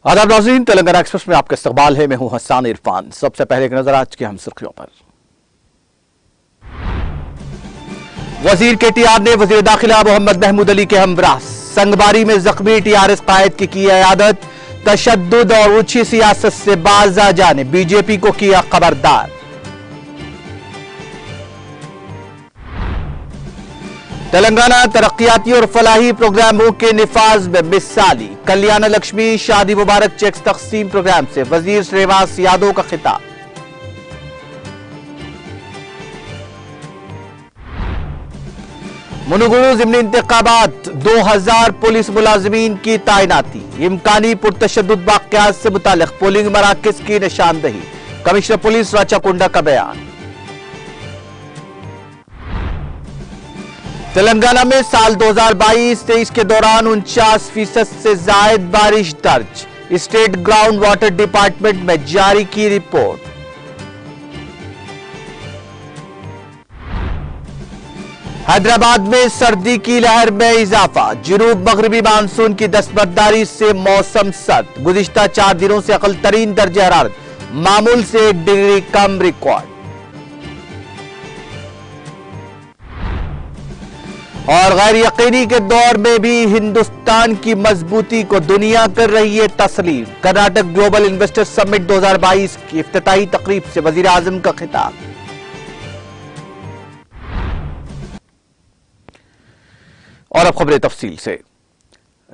आदाब नाज़रीन, तेलंगाना एक्सप्रेस में आपका इस्तकबाल है। मैं हूं हसन इरफान। सबसे पहले एक नजर आज की हम सुर्खियों पर। वजीर केटीआर ने वजीर दाखिला मोहम्मद महमूद अली के हमराह संगबारी में जख्मी टीआरएस कायद की इयादत। तशद्दुद और ऊंची सियासत से बाज आ जाने बीजेपी को किया खबरदार। तेलंगाना तरक्याती और फलाही प्रोग्रामों के निफाज में मिसाली कल्याण लक्ष्मी शादी मुबारक चेक्स तकसीम प्रोग्राम से वजीर श्रीनिवास यादव का खिताब। मुनुगुरु ज़िमनी इंतखाबात 2000 पुलिस मुलाजिमीन की तैनाती। इम्कानी पुरतशद्दुद वाक़यात से मुतालिक पोलिंग मराकज़ की निशानदही। कमिश्नर पुलिस राचाकुंडा का बयान। तेलंगाना में साल 2022-23 के दौरान 49% से जायद बारिश दर्ज। स्टेट ग्राउंड वाटर डिपार्टमेंट में जारी की रिपोर्ट। हैदराबाद में सर्दी की लहर में इजाफा। जुनूब मगरबी मानसून की दस्तबरदारी से मौसम सर्द। गुज़िश्ता 4 दिनों से अक़ल तरीन दर्जा हरारत मामूल से 1 डिग्री कम रिकॉर्ड। और गैर यकीनी के दौर में भी हिंदुस्तान की मजबूती को दुनिया कर रही है तस्लीम। कर्नाटक ग्लोबल इन्वेस्टर समिट 2022 की इफ्तिताही तकरीब से वजीर आजम का खिताब। और अब खबरें तफसील से।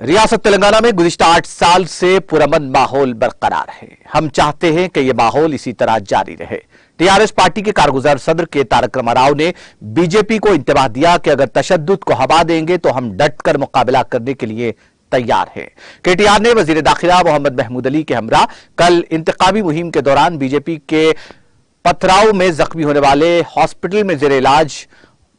रियासत तेलंगाना में गुज़िश्ता 8 साल से पुरअमन माहौल बरकरार है। हम चाहते हैं कि यह माहौल इसी तरह जारी रहे। टीआरएस पार्टी के कारगुजार सदर के तारक रामाराव ने बीजेपी को इंतबाह दिया कि अगर तशद्दुद को हवा देंगे तो हम डटकर मुकाबला करने के लिए तैयार हैं। केटीआर ने वजीर दाखिला मोहम्मद महमूद अली के हमराह कल इंतखाबी मुहिम के दौरान बीजेपी के पथराव में जख्मी होने वाले हॉस्पिटल में जेर इलाज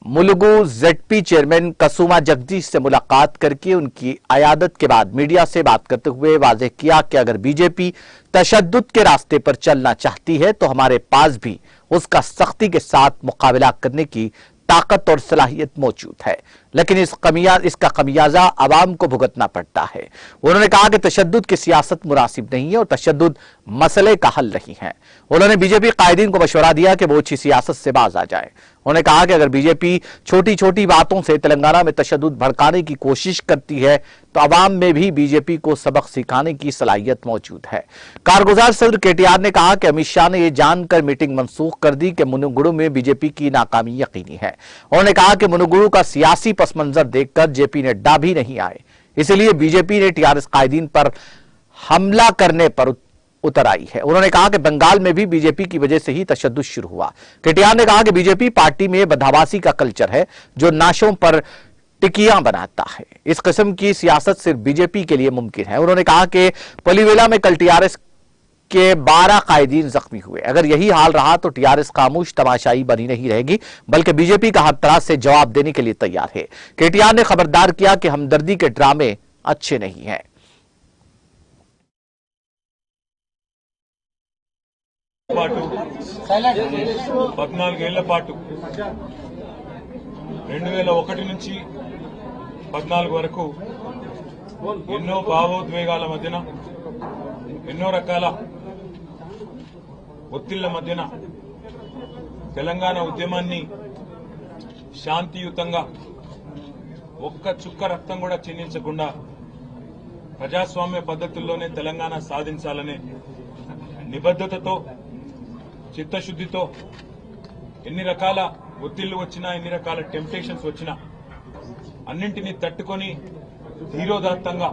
मुलुगु जेडपी चेयरमैन कसुमा जगदीश से मुलाकात करके उनकी अयादत के बाद मीडिया से बात करते हुए वाज़ेह किया कि अगर बीजेपी तशद्दुद के रास्ते पर चलना चाहती है तो हमारे पास भी उसका सख्ती के साथ मुकाबला करने की ताकत और सलाहियत मौजूद है, लेकिन इसका खमियाजा आवाम को भुगतना पड़ता है। उन्होंने कहा कि तशद्दुद की सियासत मुनासिब नहीं है और तशद्दुद मसले का हल नहीं है। उन्होंने बीजेपी कायदीन को मशवरा दिया कि वो अच्छी सियासत से बाज आ जाए। उन्होंने कहा कि अगर बीजेपी छोटी छोटी बातों से तेलंगाना में तशद्दुद भड़काने की कोशिश करती है तो अवाम में भी बीजेपी को सबक सिखाने की सलाहियत मौजूद है। कारगुजार सदर केटीआर ने कहा कि अमित शाह ने यह जानकर मीटिंग मनसूख कर दी कि मुनुगुरु में बीजेपी की नाकामी यकीनी है। उन्होंने कहा कि मुनुगुरु का सियासी पस मंजर देखकर जेपी नड्डा भी नहीं आए, इसलिए बीजेपी ने टीआरएस कायदीन पर हमला करने पर उतर आई है। उन्होंने कहा कि बंगाल में भी बीजेपी की वजह से ही तशद्दुद शुरू हुआ। केटीआर ने कहा कि बीजेपी पार्टी में बदहवासी का कल्चर है जो नाशों पर टिकियां बनाता है। इस किस्म की सियासत सिर्फ बीजेपी के लिए मुमकिन है। उन्होंने कहा कि पलीवेला में कल टीआरएस के 12 कायदीन जख्मी हुए। अगर यही हाल रहा तो टीआरएस खामोश तमाशाई बनी नहीं रहेगी, बल्कि बीजेपी का हर तरह से जवाब देने के लिए तैयार है। केटीआर ने खबरदार किया कि हमदर्दी के ड्रामे अच्छे नहीं हैं। పాటు 14 ఏళ్ల పాటు 2001 నుంచి 14 వరకు ఎన్నో భావోద్వేగాల మధ్యన ఎన్నో రకాల ఒత్తిళ్ల మధ్యన తెలంగాణ ఉద్యమాన్ని శాంతియుతంగా ఒక్క చుక్క రక్తం కూడా చిందించకుండా ప్రజాస్వామ్య పద్ధతుల్లోనే తెలంగాణ సాధించాలనే నిబద్ధతతో చిత్తశుద్ధితో ఎన్ని రకాల ఒత్తిళ్లు వచ్చినా ఎన్ని రకాల టెంప్టేషన్స్ వచ్చినా అన్నింటినీ తట్టుకొని ధీరోదాత్తంగా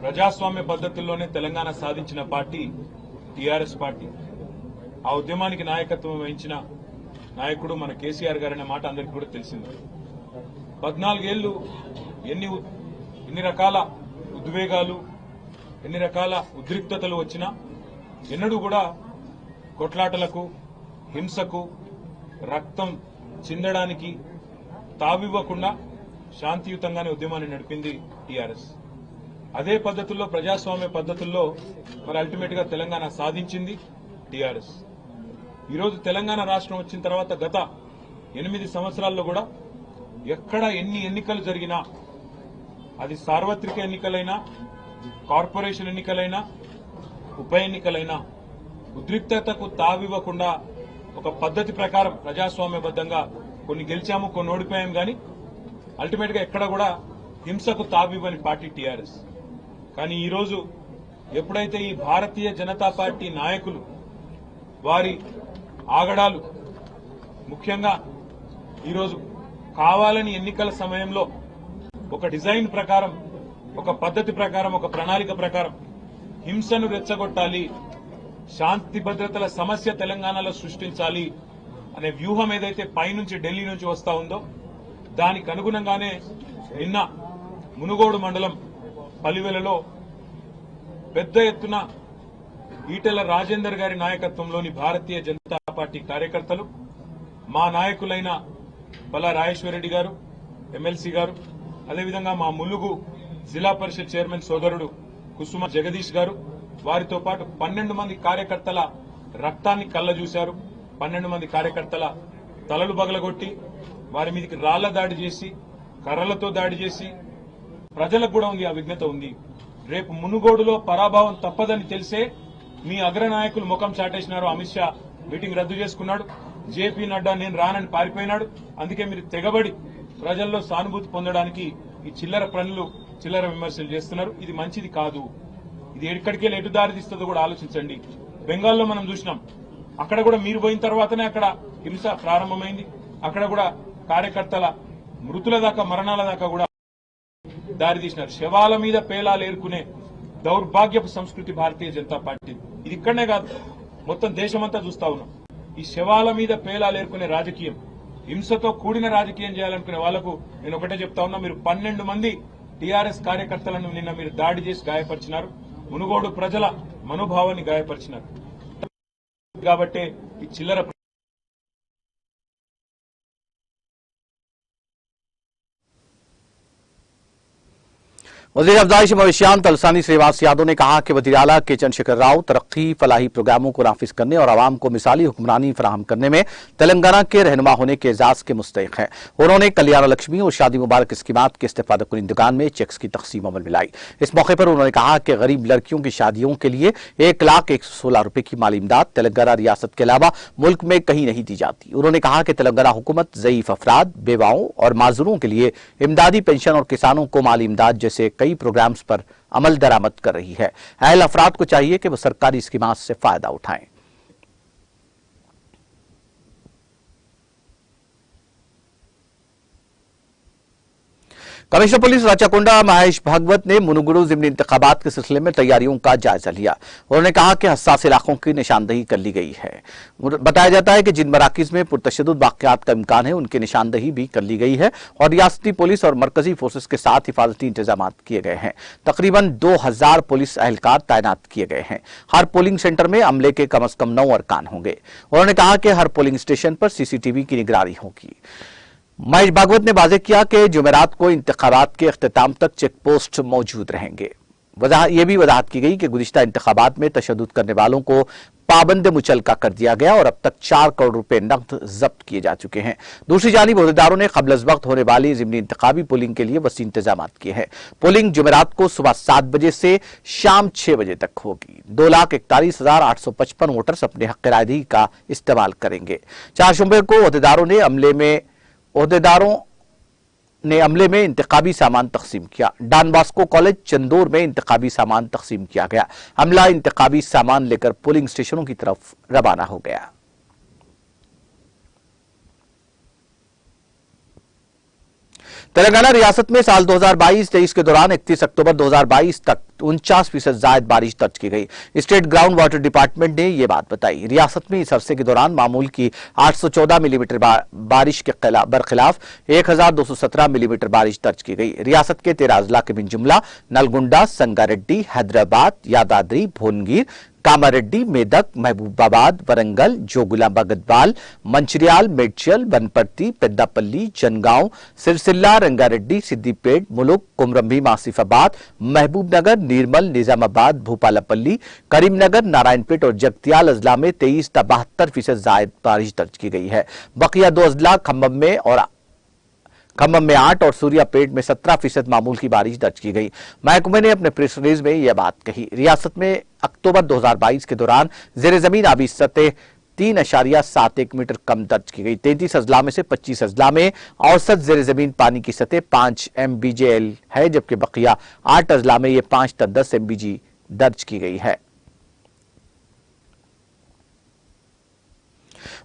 ప్రజాస్వామ్య పద్ధతుల్లోనే తెలంగాణ సాధించిన పార్టీ టీఆర్ఎస్ పార్టీ. ఆ ఉద్యమానికి నాయకత్వం వహించిన నాయకుడు మన కేసీఆర్ గారనే మాట అందరికీ కూడా తెలిసింది. 14 ఏళ్లు ఎన్ని రకాల ఉద్వేగాలు ఎన్ని రకాల ఉద్రిక్తతలు వచ్చినా ఎన్నడూ కూడా కొట్లాటలకు హింసకు రక్తం చిందడానికి తావివ్వకుండా శాంతియుతంగానే ఉద్యమాన్ని నడిపింది టీఆర్ఎస్. అదే పద్ధతుల్లో ప్రజాస్వామ్య పద్ధతుల్లో మరి అల్టిమేట్ గా తెలంగాణ సాధించింది టీఆర్ఎస్. ఈరోజు తెలంగాణ రాష్ట్రం వచ్చిన తర్వాత గత 8 సంవత్సరాల్లో కూడా ఎక్కడ ఎన్ని ఎన్నికలు జరిగినా, అది సార్వత్రిక ఎన్నికలైనా కార్పొరేషన్ ఎన్నికలైనా ఉప ఎన్నికలైనా ఉద్రిక్తతకు తావివ్వకుండా ఒక పద్ధతి ప్రకారం ప్రజాస్వామ్యబద్ధంగా కొన్ని గెలిచాము, కొన్ని ఓడిపోయాం, కానీ అల్టిమేట్ గా ఎక్కడ కూడా హింసకు తావివ్వని పార్టీ టీఆర్ఎస్. కానీ ఈరోజు ఎప్పుడైతే ఈ భారతీయ జనతా పార్టీ నాయకులు వారి ఆగడాలు, ముఖ్యంగా ఈరోజు కావాలని ఎన్నికల సమయంలో ఒక డిజైన్ ప్రకారం, ఒక పద్ధతి ప్రకారం, ఒక ప్రణాళిక ప్రకారం హింసను రెచ్చగొట్టాలి, శాంతి భద్రతల సమస్య తెలంగాణలో సృష్టించాలి అనే వ్యూహం ఏదైతే పైనుంచి ఢిల్లీ నుంచి వస్తా ఉందో దానికి అనుగుణంగానే నిన్న మునుగోడు మండలం పల్లివెలలో పెద్ద ఎత్తున ఈటెల రాజేందర్ గారి నాయకత్వంలోని భారతీయ జనతా పార్టీ కార్యకర్తలు, మా నాయకులైన బల్లా రాజేశ్వరరెడ్డి గారు, ఎమ్మెల్సీ గారు, అదేవిధంగా మా ములుగు జిల్లా పరిషత్ చైర్మన్ సోదరుడు కుసుమ జగదీష్ గారు, వారితో పాటు 12 మంది కార్యకర్తల రక్తాన్ని కళ్ళజూశారు. 12 మంది కార్యకర్తల తలలు బగలగొట్టి వారి మీదకి రాళ్ల దాడి చేసి, కర్రలతో దాడి చేసి, ప్రజలకు కూడా ఉంది, ఆ విఘ్నత ఉంది. రేపు మునుగోడులో పరాభవం తప్పదని తెలిసే మీ అగ్రనాయకులు ముఖం చాటేసినారు. అమిత్ షా మీటింగ్ రద్దు చేసుకున్నాడు, జేపీ నడ్డా నేను రానని పారిపోయినాడు. అందుకే మీరు తెగబడి ప్రజల్లో సానుభూతి పొందడానికి ఈ చిల్లర పనులు, చిల్లర విమర్శలు చేస్తున్నారు. ఇది మంచిది కాదు. ఇది ఎక్కడికి ఎటు దారి తీస్తుందో కూడా ఆలోచించండి. బెంగాల్లో మనం చూసినాం, అక్కడ కూడా మీరు పోయిన తర్వాతనే అక్కడ హింస ప్రారంభమైంది. అక్కడ కూడా కార్యకర్తల మృతుల దాకా, మరణాల దాకా కూడా దారి తీసినారు. శవాల మీద పేలాలు ఏరుకునే దౌర్భాగ్యపు సంస్కృతి భారతీయ జనతా పార్టీ. ఇది ఇక్కడనే కాదు, మొత్తం దేశమంతా చూస్తా ఉన్నాం. ఈ శవాల మీద పేలాలు ఏరుకునే రాజకీయం, హింసతో కూడిన రాజకీయం చేయాలనుకునే వాళ్లకు నేను ఒకటే చెప్తా ఉన్నా, మీరు 12 మంది టీఆర్ఎస్ కార్యకర్తలను నిన్న మీరు దాడి చేసి గాయపరిచినారు. మునుగోడు ప్రజల మనోభావాన్ని గాయపరిచినారు. కాబట్టే ఈ చిల్లర वज़ीर अफ़ज़ाइश मवेशियात तलसानी श्रीवास यादव ने कहा कि वज़ीर आला के चंद्रशेखर राव तरक्की फलाही प्रोग्रामों को नाफिज करने और आवाम को मिसाली हुक्मरानी फराहम करने में तेलंगाना के रहनुमा होने के एजाज के मुस्तहिक हैं। उन्होंने कल्याण लक्ष्मी और शादी मुबारक स्कीमात के इस्तेफादा कुनिंदगान में चेक्स की तकसीम अमल में लाई। इस मौके पर उन्होंने कहा कि गरीब लड़कियों की शादियों के लिए 1,116 रुपए की माली इमदाद तेलंगाना रियासत के अलावा मुल्क में कहीं नहीं दी जाती। उन्होंने कहा कि तेलंगाना हुकूमत ज़ईफ अफराद, बेवाओं और माजूरों के लिए इमदादी पेंशन और किसानों को माली इमदाद जैसे कई प्रोग्राम्स पर अमल दरामद कर रही है। अहल अफराद को चाहिए कि वो सरकारी स्कीमात से फायदा उठाएं। कमिश्नर पुलिस राचाकोंडा महेश भागवत ने मुनुगुरु ज़िमनी इंतखाबात के सिलसिले में तैयारियों का जायजा लिया। उन्होंने कहा कि हसास इलाकों की निशानदही कर ली गई है। बताया जाता है कि जिन मराकिज में पुरतशद्दुद वाक़यात का इम्कान है उनकी निशानदही भी कर ली गई है और रियासती पुलिस और मरकजी फोर्सेस के साथ हिफाजती इंतजाम किए गए हैं। तकरीबन 2000 पुलिस एहलकार तैनात किए गए हैं। हर पोलिंग सेंटर में अमले के कम से कम 9 अरकान होंगे। उन्होंने कहा कि हर पोलिंग स्टेशन पर सीसीटीवी की निगरानी होगी। महेश भागवत ने वाज़ेह किया कि जुमेरात को इंतखाबात के अख्तिताम तक चेक पोस्ट मौजूद रहेंगे। यह भी वजाहत की गई कि गुज़िश्ता इंतखाबात में तशद्दुद करने वालों को पाबंद मुचलका कर दिया गया और अब तक 4 करोड़ रुपए नकद जब्त किए जा चुके हैं। दूसरी जानिब ओहदेदारों ने क़ब्ल अज़ वक्त होने वाली ज़िमनी इंतखाबी पोलिंग के लिए वसी इंतजाम किए हैं। पोलिंग जुमेरात को सुबह 7 बजे से शाम 6 बजे तक होगी। 2,41,855 वोटर्स अपने हक़ रायदही का इस्तेमाल करेंगे। 4 शुबे को ओहदेदारों ने अमले में इंतखाबी सामान तकसीम किया। डॉन बॉस्को कॉलेज चंदौर में इंतखाबी सामान तकसीम किया गया। अमला इंतखाबी सामान लेकर पोलिंग स्टेशनों की तरफ रवाना हो गया। तेलंगाना रियासत में साल 2022-23 के दौरान 31 अक्टूबर 2022 तक 49% जायद बारिश दर्ज की गई। स्टेट ग्राउंड वाटर डिपार्टमेंट ने यह बात बताई। रियासत में इस अरसे के दौरान मामूल की 814 मिलीमीटर बारिश के बरखिलाफ 1217 मिलीमीटर बारिश दर्ज की गई। रियासत के 13 अजला के बिन जुमला नलगुंडा, संगारेड्डी, हैदराबाद, यादाद्री, भोनगिर, कामारेड्डी, मेदक, महबूबाबाद, वरंगल, जोगुलांबा गद्वाल, मंचिर्याल, मेड्चल, बनपर्ती, पेद्दापल्ली, जनगांव, सिरसिल्ला, रंगारेड्डी, सिद्दीपेट, मुलुक, कुमरंभी, आसिफाबाद, महबूबनगर, निर्मल, निजामाबाद, भूपालपल्ली, करीमनगर, नारायणपेट और जगतियाल अजला में 23-72% जायद बारिश दर्ज की गई है। बकिया 2 अजला खम्मम में 8 और सूर्यापेट में 17% मामूल की बारिश दर्ज की गई। महकमे ने अपने प्रेस रिलीज में यह बात कही। रियासत में अक्टूबर 2022 के दौरान जेर जमीन आबी सतह 3.71 मीटर कम दर्ज की गई। 33 अजला में से 25 अजला में औसत जेर जमीन पानी की सतह 5 MBJL है, जबकि बकिया 8 अजला में यह 5 टन 10 MBG दर्ज की गई है।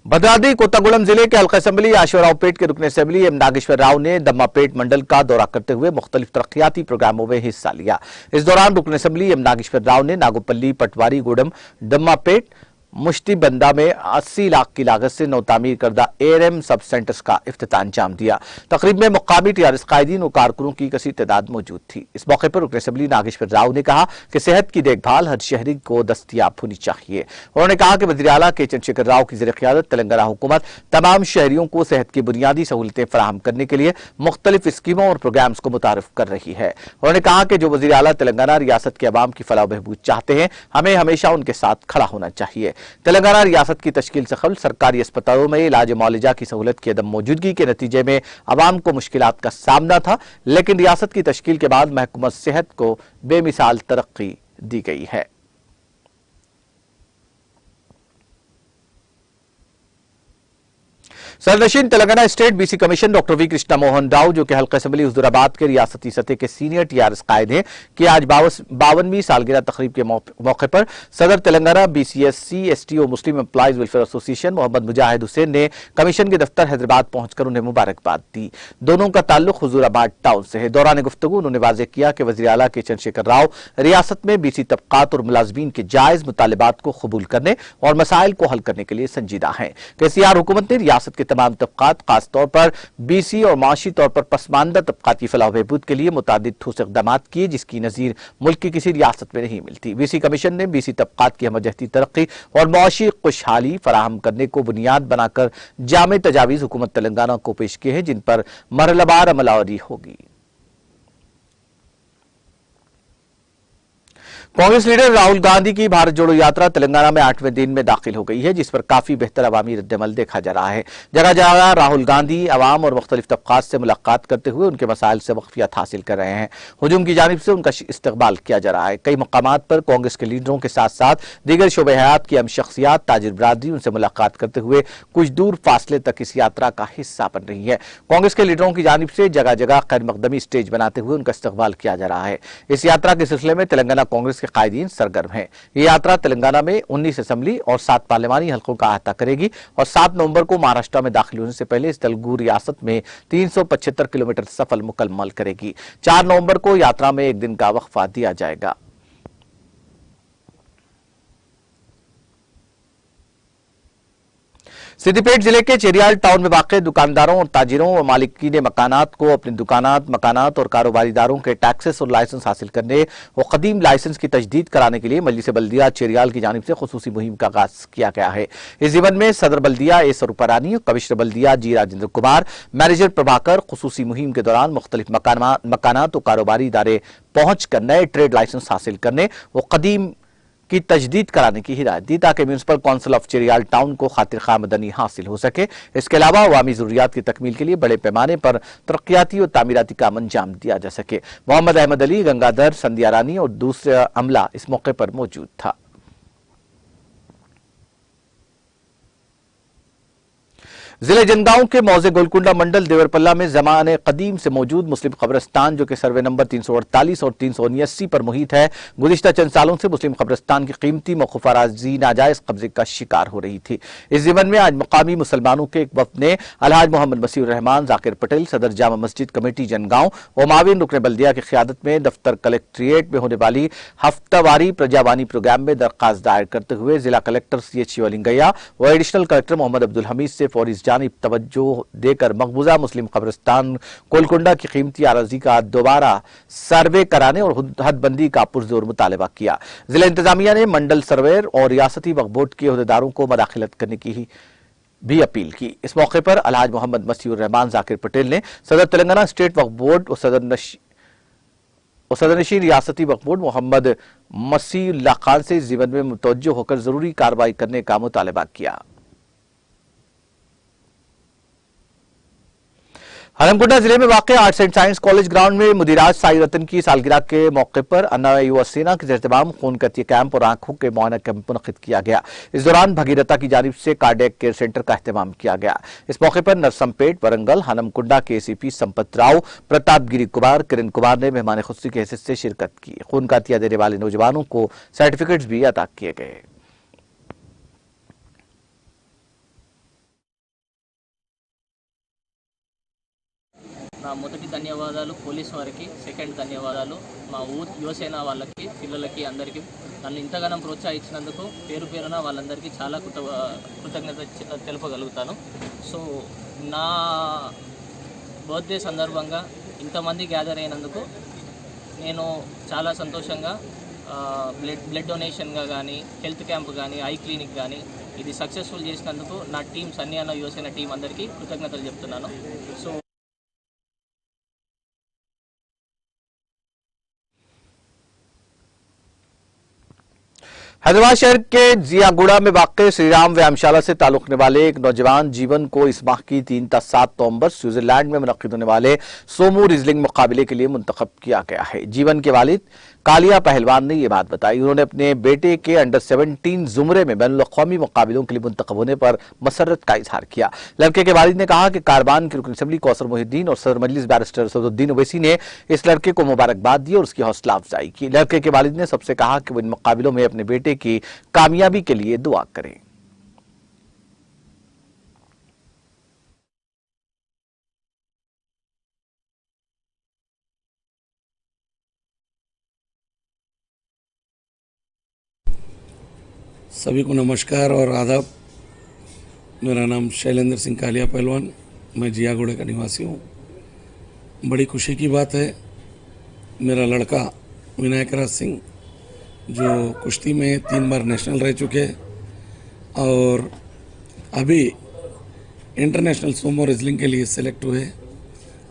भद्राद्री कोत्तागुड़म जिले के हल्का असेंबली आश्वरावपेट के रुकन असेंबली एम नागेश्वर राव ने दम्मापेट मंडल का दौरा करते हुए मुख्तलिफ तरक्याती प्रोग्रामों में हिस्सा लिया। इस दौरान रुकन असेंबली एम नागेश्वर राव ने नागोपल्ली, पटवारी गुडम, दम्मापेट, मुश्तीबंदा में 80 लाख की लागत से नौ तामीर करदा ARM सब सेंटर्स का इफ्तिताह अंजाम दिया। तकरीब में मुकामी TRS कायदीन और कारकुनों की कसी तादाद मौजूद थी। इस मौके पर रुकन असेंबली नागेश्वर राव ने कहा कि सेहत की देखभाल हर शहरी को दस्तियाब होनी चाहिए। उन्होंने कहा कि वज़ीर आला के चंद्रशेखर राव की ज़ेर-ए-क़ियादत तेलंगाना हुकूमत तमाम शहरियों को सेहत की बुनियादी सहूलतें फराहम करने के लिए मुख्तलिफ स्कीमों और प्रोग्राम्स को मुतारिफ कर रही है। उन्होंने कहा कि जो वज़ीर आला तेलंगाना रियासत के अवाम की फलाह बहबूद चाहते हैं, हमें हमेशा उनके साथ खड़ा होना चाहिए। तेलंगाना रियासत की तश्कील से कबल सरकारी अस्पतालों में इलाज मौलिजा की सहूलत की अदम मौजूदगी के नतीजे में अवाम को मुश्किलात का सामना था, लेकिन रियासत की तश्कील के बाद महकमा सेहत को बेमिसाल तरक्की दी गई है। सदरनशीन Telangana state BC commission doctor V Krishna Mohan Rao, जो कि हल्का असेंबली हुजूराबाद के रियासती सतह के सीनियर TRS कायद हैं, कि आज 52वीं सालगिरह तकरीब के मौके पर सदर तेलंगाना BCSC ST और मुस्लिम एम्प्लॉइज वेलफेयर एसोसिएशन मोहम्मद मुजाहिद हुसैन ने कमीशन के दफ्तर हैदराबाद पहुंचकर उन्हें मुबारकबाद दी। दोनों का ताल्लुक हुजूराबाद टाउन से है। दौरान गुफ्तगू उन्होंने वाज़ेह किया कि वज़ीर आला के चंद्रशेखर राव रियासत में BC तबकात और मुलाजमीन के जायज मुतालिबात को कबूल करने और मसाइल को हल करने के लिए संजीदा है। KCR हुकूमत ने रियासत के तमाम तबकात, खासतौर पर BC और माशी तौर पर पसमानदा तबकात की फलाह बहबूद के लिए मुतादिद ठोस इक़दामात किए, जिसकी नज़ीर मुल्क की किसी रियासत में नहीं मिलती। BC कमीशन ने BC तबकात की हमजहती तरक्की और मुआशी खुशहाली फराहम करने को बुनियाद बनाकर जामे तजावीज़ हुकूमत तेलंगाना को पेश किए हैं, जिन पर मरहलावार अमलावरी होगी। कांग्रेस लीडर राहुल गांधी की भारत जोड़ो यात्रा तेलंगाना में 8वें दिन में दाखिल हो गई है, जिस पर काफी बेहतर अवामी रद्दमल देखा जा रहा है। जगह जगह राहुल गांधी अवाम और मुख्तलिफ तबकात से मुलाकात करते हुए उनके मसाइल से वक्फियत हासिल कर रहे हैं। हुजूम की जानिब से उनका इस्तकबाल किया जा रहा है। कई मकामात पर कांग्रेस के लीडरों के साथ साथ दीगर शोबे हयात की अहम शख्सियात, ताजिर बरादरी उनसे मुलाकात करते हुए कुछ दूर फासले तक इस यात्रा का हिस्सा बन रही है। कांग्रेस के लीडरों की जानिब से जगह जगह खैर मकदमी स्टेज बनाते हुए उनका इस्तकबाल किया जा रहा है। इस यात्रा के सिलसिले में तेलंगाना कांग्रेस के कायदीन सरगर्म है। ये यात्रा तेलंगाना में 19 असेंबली और 7 पार्लिमानी हलकों का अहाता करेगी और 7 नवंबर को महाराष्ट्र में दाखिल होने से पहले इस तेलुगु रियासत में 375 किलोमीटर सफर मुकम्मल करेगी। 4 नवंबर को यात्रा में एक दिन का वक्फा दिया जाएगा। सिद्दीपेट जिले के चेरियाल टाउन में वाक़ दुकानदारों और ताजिरों और मालिकीन मकानात को अपने मकानात और कारोबारीदारों के टैक्सेस और लाइसेंस हासिल करने और कदीम लाइसेंस की तजदीद कराने के लिए मजलिस बल्दिया चेरियाल की जानिब से खुसूसी मुहिम का आगाज किया गया है। इस जीवन में सदर बल्दिया ए स्वरूपरानी, कमिश्नर बल्दिया जी राजेंद्र कुमार, मैनेजर प्रभाकर खुसूसी मुहिम के दौरान मुख्तलिफ मकानात और कारोबारी इदारे पहुंच कर नए ट्रेड लाइसेंस हासिल करने और कदीम की तजदीद कराने की हिदायत दी, ताकि municipal council of Cheriyal town को खातिर खा मदनी हासिल हो सके। इसके अलावा अवामी जरूरियात की तकमील के लिए बड़े पैमाने पर तरक्याती और तामीराती काम अंजाम दिया जा सके। मोहम्मद अहमद अली, गंगाधर, संध्या रानी और दूसरा अमला इस मौके पर मौजूद था। जिले जंगांव के मौजे गोलकुंडा मंडल देवरपल्ला में जमाने कदीम से मौजूद मुस्लिम कब्रिस्तान, जो कि सर्वे नंबर 348 और 379 पर मुहित है, गुज़िश्ता चंद सालों से मुस्लिम कब्रिस्तान की कीमती मौकूफ अराज़ी नाजायज कब्जे का शिकार हो रही थी। इस ज़िमन में आज मकामी मुसलमानों के एक वफ़द ने अलहाज मोहम्मद मसीहुर रहमान, जाकिर पटेल, सदर जामा मस्जिद कमेटी जनगांव और माविन रुकन बल्दिया की क़ियादत में दफ्तर कलेक्ट्रेट में होने वाली हफ्तावारी प्रजावानी प्रोग्राम में दरख्वास्त दायर करते हुए जिला कलेक्टर CH शिवलिंगैया व एडिशनल कलेक्टर मोहम्मद अब्दुल हमीद से फौरी जानिब तवज्जो देकर मकबूजा मुस्लिम कब्रिस्तान कोलकुंडा की कीमती अराजी का दोबारा सर्वे कराने और हदबंदी का पुरजोर मुतालबा किया। जिला इंतजामिया ने मंडल सर्वेयर और रियासती वक्फ बोर्ड के अहदेदारों को मदाखिलत करने की भी अपील की। इस मौके पर अलहाज मोहम्मद मसीहुर रहमान, जाकिर पटेल ने सदर तेलंगाना स्टेट वक्फ बोर्ड और सदरनशीन रियासती वक्फ बोर्ड मोहम्मद मसीहुल्लाह खान से इस जीवन में मुतवज्जो होकर जरूरी कार्रवाई करने का मुतालबा किया। हरमकुंडा जिले में वाक़ arts and science college ground में मुदिराज साई रतन की सालगिरह के मौके पर अन्ना युवा सेना के एहतमाम खून कतिये कैंप और आंखों के मुआयना कैंप मुनक़िद किया गया। इस दौरान भगीरथा की जानिब से कार्डियक केयर सेंटर का एहतमाम किया गया। इस मौके पर नरसमपेट, वरंगल, हरमकुंडा के एसीपी संपत राव, प्रतापगिरी कुमार, किरण कुमार ने मेहमान खुसूसी की हैसियत से शिरकत की। खून कतिया देने वाले नौजवानों को सर्टिफिकेट्स भी अता किए गए। నా మొదటి ధన్యవాదాలు పోలీస్ వారికి, సెకండ్ ధన్యవాదాలు మా యువసేన వాళ్ళకి, పిల్లలకి, అందరికీ నన్ను ఇంతగానం ప్రోత్సహించినందుకు పేరు పేరున వాళ్ళందరికీ చాలా కృతజ్ఞత తెలుపగలుగుతాను. సో నా బర్త్డే సందర్భంగా ఇంతమంది గ్యాదర్ అయినందుకు నేను చాలా సంతోషంగా బ్లడ్ డొనేషన్గా కానీ, హెల్త్ క్యాంప్ కానీ, ఐ క్లినిక్ కానీ ఇది సక్సెస్ఫుల్ చేసినందుకు నా టీం సన్నీ అన్న యువసేన టీం అందరికీ కృతజ్ఞతలు చెప్తున్నాను. సో हैदराबाद शहर के जियागुड़ा में वाक़ श्रीराम व्यायामशाला से ताल्लुक़ रखने वाले एक नौजवान जीवन को इस माह की 3 ता 7 नवंबर स्विट्जरलैंड में मुनक़िद होने वाले सोमो रिजलिंग मुकाबले के लिए मुंतखब किया गया है। जीवन के वालिद कालिया पहलवान ने यह बात बताई। उन्होंने अपने बेटे के अंडर 17 जुमरे में बैनुल-अक़वामी मुकाबलों के लिए मुंतखब होने पर मसरत का इजहार किया। लड़के के वालिद ने कहा कि कारबान के रुकन असम्बली कौसर मोहिद्दीन और सदर मजलिस बैरिस्टर असदुद्दीन ओवैसी ने इस लड़के को मुबारकबाद दी और उसकी हौसला अफजाई की। लड़के के वालिद ने सबसे कहा कि वो इन मुकाबलों में अपने बेटे की कामयाबी के लिए दुआ करें। सभी को नमस्कार और आदाब। मेरा नाम शैलेंद्र सिंह कालिया पहलवान, मैं जियागुड़े का निवासी हूँ। बड़ी खुशी की बात है, मेरा लड़का विनायक राज सिंह जो कुश्ती में 3 बार नेशनल रह चुके और अभी इंटरनेशनल सोमो रेसलिंग के लिए सेलेक्ट हुए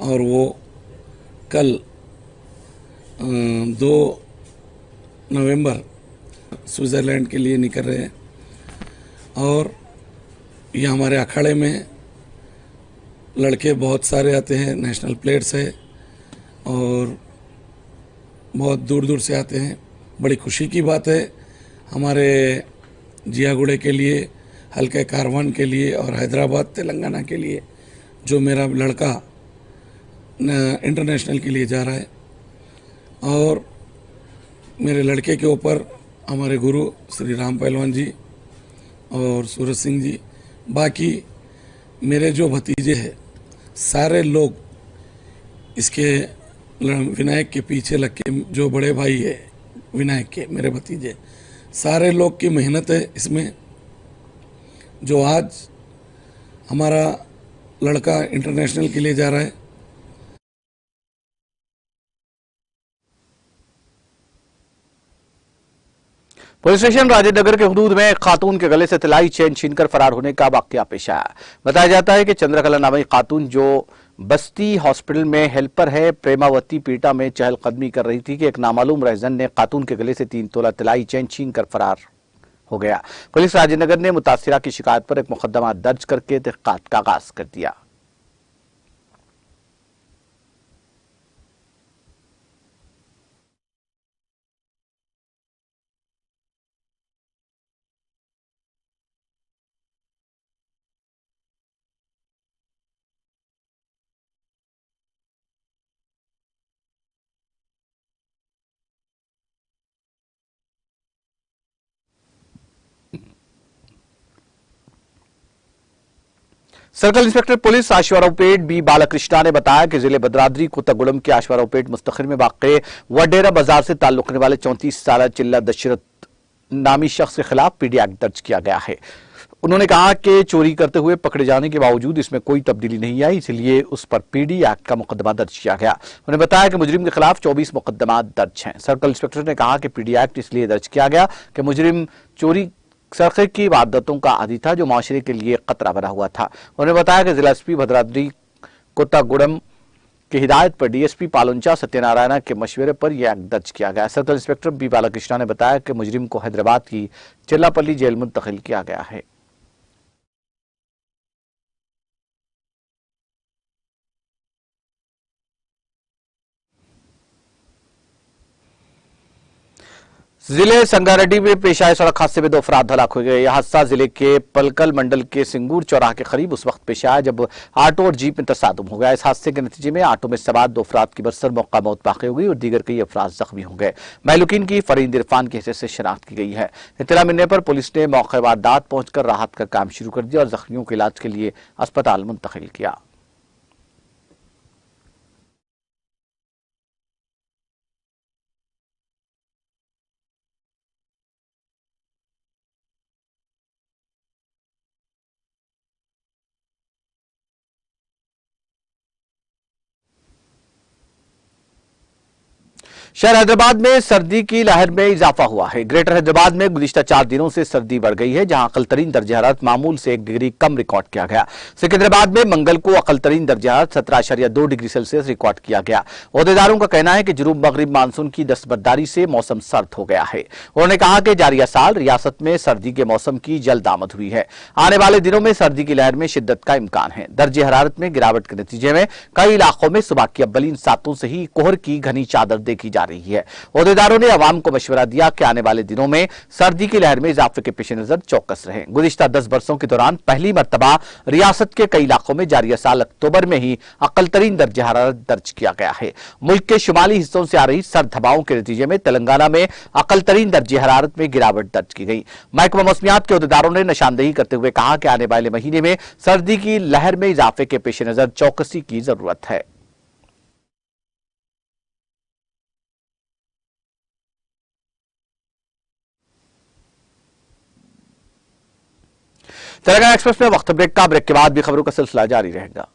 और वो कल 2 नवंबर स्विट्ज़रलैंड के लिए निकल रहे हैं। और ये हमारे अखाड़े में लड़के बहुत सारे आते हैं, नेशनल प्लेयर्स है और बहुत दूर दूर से आते हैं। बड़ी खुशी की बात है हमारे जियागुड़े के लिए, हल्के कारवान के लिए और हैदराबाद तेलंगाना के लिए जो मेरा लड़का इंटरनेशनल के लिए जा रहा है। और मेरे लड़के के ऊपर हमारे गुरु श्री राम पहलवान जी और सूरज सिंह जी, बाकी मेरे जो भतीजे हैं सारे लोग इसके विनायक के पीछे लग के, जो बड़े भाई है विनायक के, मेरे भतीजे सारे लोग की मेहनत है इसमें, जो आज हमारा लड़का इंटरनेशनल के लिए जा रहा है। पुलिस स्टेशन राजेंद्र नगर के हुदूद में एक खातून के गले से तिलाई चेन छीनकर फरार होने का वाकया पेश आया। बताया जाता है कि चंद्रकला नामी खातून जो बस्ती हॉस्पिटल में हेल्पर है, प्रेमावती पीटा में चहलकदमी कर रही थी कि एक नामालूम रहजन ने खातून के गले से 3 तोला तिलाई चेन छीनकर फरार हो गया। पुलिस राजेंद्र नगर ने मुतासिरा की शिकायत पर एक मुकदमा दर्ज करके तहकीकात का आगाज कर दिया। Circle inspector police Aswaraopet B Balakrishna ने बताया कि जिले भद्राद्री कोत्तागुड़म के आश्वारावपेट मुस्तखिर में वाक़े वडेरा बाजार से ताल्लुक रखने वाले 34 साल चिल्ला दशरथ नामी शख्स के खिलाफ पीडी एक्ट दर्ज किया गया है। उन्होंने कहा कि चोरी करते हुए पकड़े जाने के बावजूद इसमें कोई तब्दीली नहीं आई, इसलिए उस पर पीडी एक्ट का मुकदमा दर्ज किया गया। उन्होंने बताया कि मुजरिम के खिलाफ 24 मुकदमा दर्ज हैं। सर्कल इंस्पेक्टर ने कहा कि पीडी एक्ट इसलिए दर्ज किया गया कि मुजरिम चोरी सरखे की वारदातों का आदी था जो माशरे के लिए खतरा बना हुआ था। उन्होंने बताया कि जिला एसपी भद्राद्री कोत्तागुड़म की हिदायत पर डीएसपी पालुंचा सत्यनारायण के मशवरे पर यह एक्ट दर्ज किया गया। सर्कल इंस्पेक्टर बी बालाकृष्णा ने बताया कि मुजरिम को हैदराबाद की चिल्लापल्ली जेल मुंतकिल किया गया है। जिले संगारेड्डी में पेश आए सड़क हादसे में 2 अफराद हलाक हो गए। यह हादसा जिले के पलकल मंडल के सिंगूर चौराहा के करीब उस वक्त पेश आया जब ऑटो और जीप में तसादुम हो गया। इस हादसे के नतीजे में ऑटो में सवार 2 अफराद की बरसर मौका मौत वाक़ हो गई और दीगर कई अफराद जख्मी हो गए। महलूकीन की फरीद इरफान के हिस्से से शनाख्त की गई है। इत्तला मिलने पर पुलिस ने मौके वारदात पहुंचकर राहत का काम शुरू कर दिया और जख्मियों के इलाज के लिए अस्पताल मुंतकिल किया। शहर हैदराबाद में सर्दी की लहर में इजाफा हुआ है। ग्रेटर हैदराबाद में गुज़िश्ता 4 दिनों से सर्दी बढ़ गई है, जहां अकलतरीन दर्जा हरारत मामूल से 1 डिग्री कम रिकॉर्ड किया गया। सिकंदराबाद में मंगल को अकलतरीन दर्जा हरारत 17.2 डिग्री सेल्सियस रिकॉर्ड किया गया। ओहदेदारों का कहना है कि जुनूब मगरिब मानसून की दस्तबरदारी से मौसम सर्द हो गया है। उन्होंने कहा कि जारिया साल रियासत में सर्दी के मौसम की जल्द आमद हुई है। आने वाले दिनों में सर्दी की लहर में शिद्दत का इम्कान है। दर्जे हरारत में गिरावट के नतीजे में कई इलाकों में सुबह की अव्वलीन सातों से ही कोहर की घनी चादर देखी जा रही है। ओहदेदारों ने अवाम को मशवरा दिया कि आने वाले दिनों में सर्दी की लहर में इजाफे के पेश नजर चौकस रहें। गुज़िश्ता 10 बरसों के दौरान पहली मर्तबा रियासत के कई इलाकों में जारिया साल अक्टूबर में ही अकलतरीन दर्जा हरारत दर्ज किया गया है। मुल्क के शुमाली हिस्सों से आ रही सर्द हवाओं के नतीजे में तेलंगाना में अकलतरीन दर्जे हरारत में गिरावट दर्ज की गई। महकमा मौसमियात के ओहदेदारों ने निशानदेही करते हुए कहा कि आने वाले महीने में सर्दी की लहर में इजाफे के पेश नजर चौकसी की जरूरत है। तेलंगाना एक्सप्रेस में वक्त ब्रेक का, ब्रेक के बाद भी खबरों का सिलसिला जारी रहेगा।